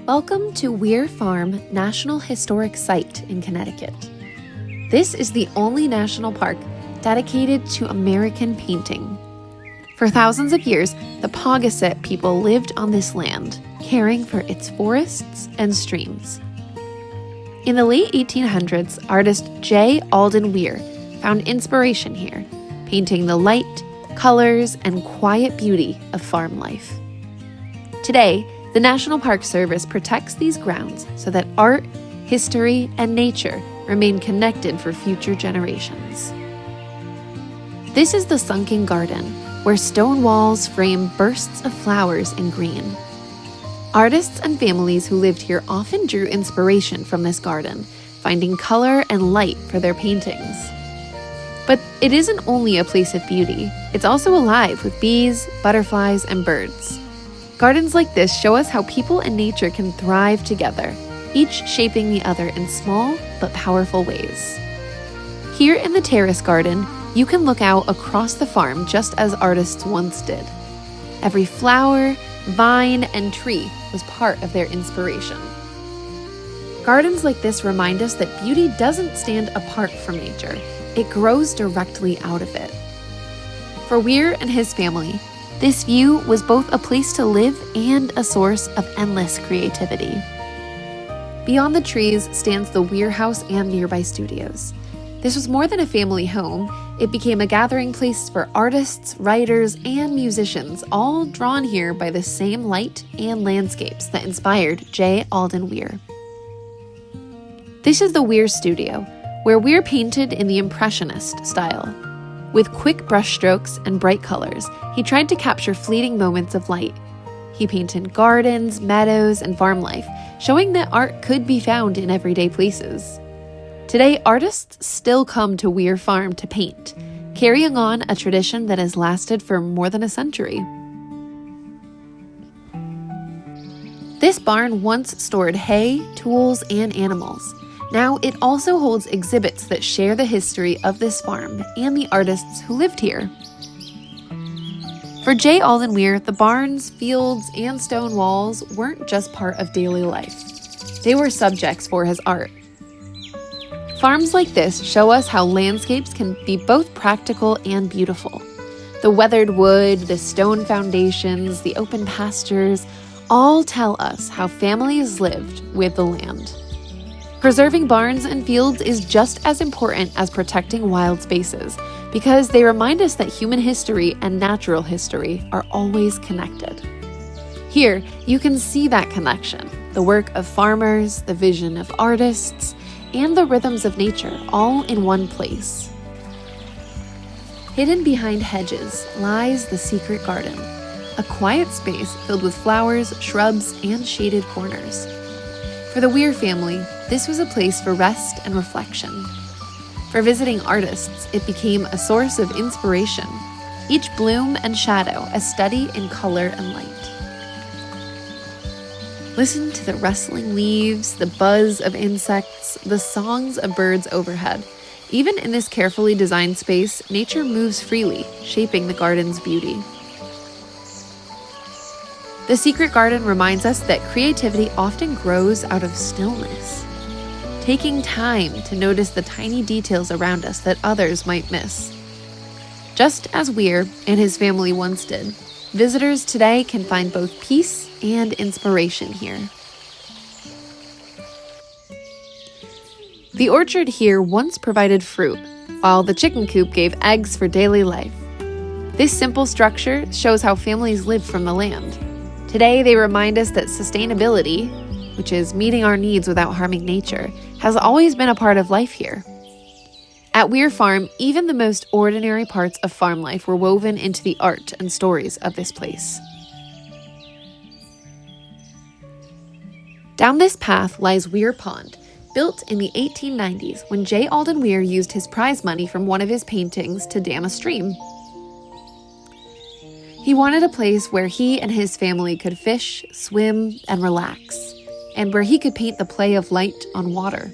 Welcome to Weir Farm National Historic Site in Connecticut. This is the only national park dedicated to American painting. For thousands of years, the Paugussett people lived on this land, caring for its forests and streams. In the late 1800s, artist J. Alden Weir found inspiration here, painting the light, colors, and quiet beauty of farm life. Today, the National Park Service protects these grounds so that art, history, and nature remain connected for future generations. This is the Sunken Garden, where stone walls frame bursts of flowers in green. Artists and families who lived here often drew inspiration from this garden, finding color and light for their paintings. But it isn't only a place of beauty, it's also alive with bees, butterflies, and birds. Gardens like this show us how people and nature can thrive together, each shaping the other in small but powerful ways. Here in the Terrace Garden, you can look out across the farm just as artists once did. Every flower, vine, and tree was part of their inspiration. Gardens like this remind us that beauty doesn't stand apart from nature, it grows directly out of it. For Weir and his family, this view was both a place to live and a source of endless creativity. Beyond the trees stands the Weir House and nearby studios. This was more than a family home, it became a gathering place for artists, writers, and musicians, all drawn here by the same light and landscapes that inspired J. Alden Weir. This is the Weir studio, where Weir painted in the Impressionist style. With quick brushstrokes and bright colors, he tried to capture fleeting moments of light. He painted gardens, meadows, and farm life, showing that art could be found in everyday places. Today, artists still come to Weir Farm to paint, carrying on a tradition that has lasted for more than a century. This barn once stored hay, tools, and animals. Now, it also holds exhibits that share the history of this farm and the artists who lived here. For J. Alden Weir, the barns, fields, and stone walls weren't just part of daily life. They were subjects for his art. Farms like this show us how landscapes can be both practical and beautiful. The weathered wood, the stone foundations, the open pastures, all tell us how families lived with the land. Preserving barns and fields is just as important as protecting wild spaces because they remind us that human history and natural history are always connected. Here, you can see that connection, the work of farmers, the vision of artists, and the rhythms of nature all in one place. Hidden behind hedges lies the secret garden, a quiet space filled with flowers, shrubs, and shaded corners. For the Weir family, this was a place for rest and reflection. For visiting artists, it became a source of inspiration, each bloom and shadow a study in color and light. Listen to the rustling leaves, the buzz of insects, the songs of birds overhead. Even in this carefully designed space, nature moves freely, shaping the garden's beauty. The secret garden reminds us that creativity often grows out of stillness. Taking time to notice the tiny details around us that others might miss. Just as Weir and his family once did, visitors today can find both peace and inspiration here. The orchard here once provided fruit, while the chicken coop gave eggs for daily life. This simple structure shows how families lived from the land. Today, they remind us that sustainability, which is meeting our needs without harming nature, has always been a part of life here. At Weir Farm, even the most ordinary parts of farm life were woven into the art and stories of this place. Down this path lies Weir Pond, built in the 1890s when J. Alden Weir used his prize money from one of his paintings to dam a stream. He wanted a place where he and his family could fish, swim, and relax, and where he could paint the play of light on water.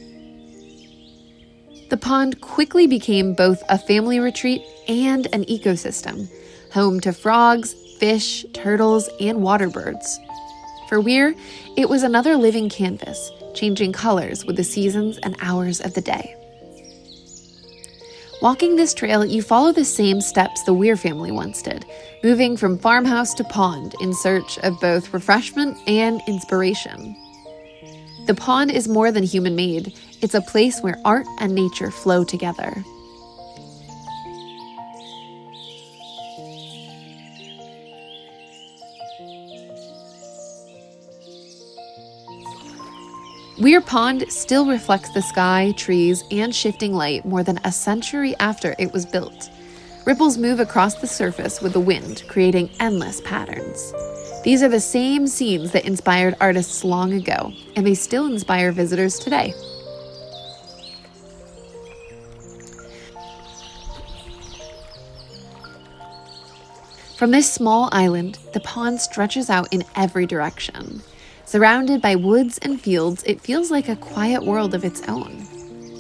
The pond quickly became both a family retreat and an ecosystem, home to frogs, fish, turtles, and water birds. For Weir, it was another living canvas, changing colors with the seasons and hours of the day. Walking this trail, you follow the same steps the Weir family once did, moving from farmhouse to pond in search of both refreshment and inspiration. The pond is more than human-made. It's a place where art and nature flow together. Weir Pond still reflects the sky, trees, and shifting light more than a century after it was built. Ripples move across the surface with the wind, creating endless patterns. These are the same scenes that inspired artists long ago, and they still inspire visitors today. From this small island, the pond stretches out in every direction. Surrounded by woods and fields, it feels like a quiet world of its own.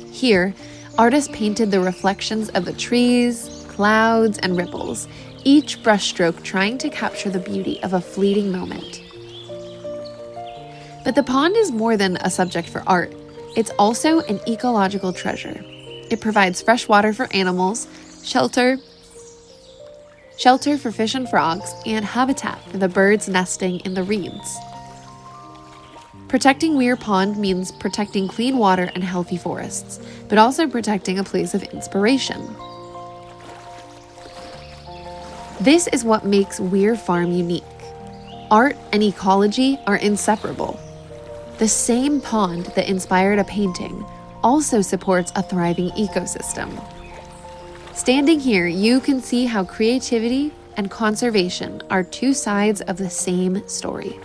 Here, artists painted the reflections of the trees, clouds, and ripples, each brushstroke trying to capture the beauty of a fleeting moment. But the pond is more than a subject for art. It's also an ecological treasure. It provides fresh water for animals, shelter for fish and frogs, and habitat for the birds nesting in the reeds. Protecting Weir Pond means protecting clean water and healthy forests, but also protecting a place of inspiration. This is what makes Weir Farm unique. Art and ecology are inseparable. The same pond that inspired a painting also supports a thriving ecosystem. Standing here, you can see how creativity and conservation are two sides of the same story.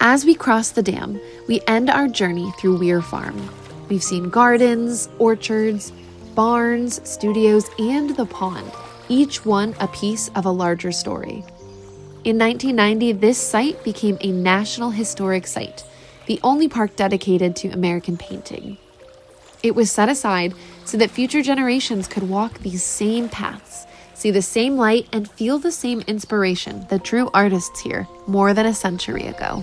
As we cross the dam, we end our journey through Weir Farm. We've seen gardens, orchards, barns, studios, and the pond, each one a piece of a larger story. In 1990, this site became a National Historic Site, the only park dedicated to American painting. It was set aside so that future generations could walk these same paths, see the same light, and feel the same inspiration that drew artists here more than a century ago.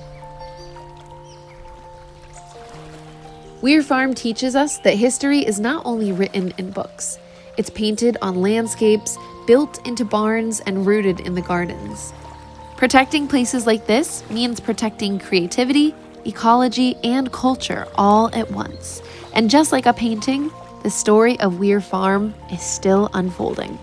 Weir Farm teaches us that history is not only written in books. It's painted on landscapes, built into barns, and rooted in the gardens. Protecting places like this means protecting creativity, ecology, and culture all at once. And just like a painting, the story of Weir Farm is still unfolding.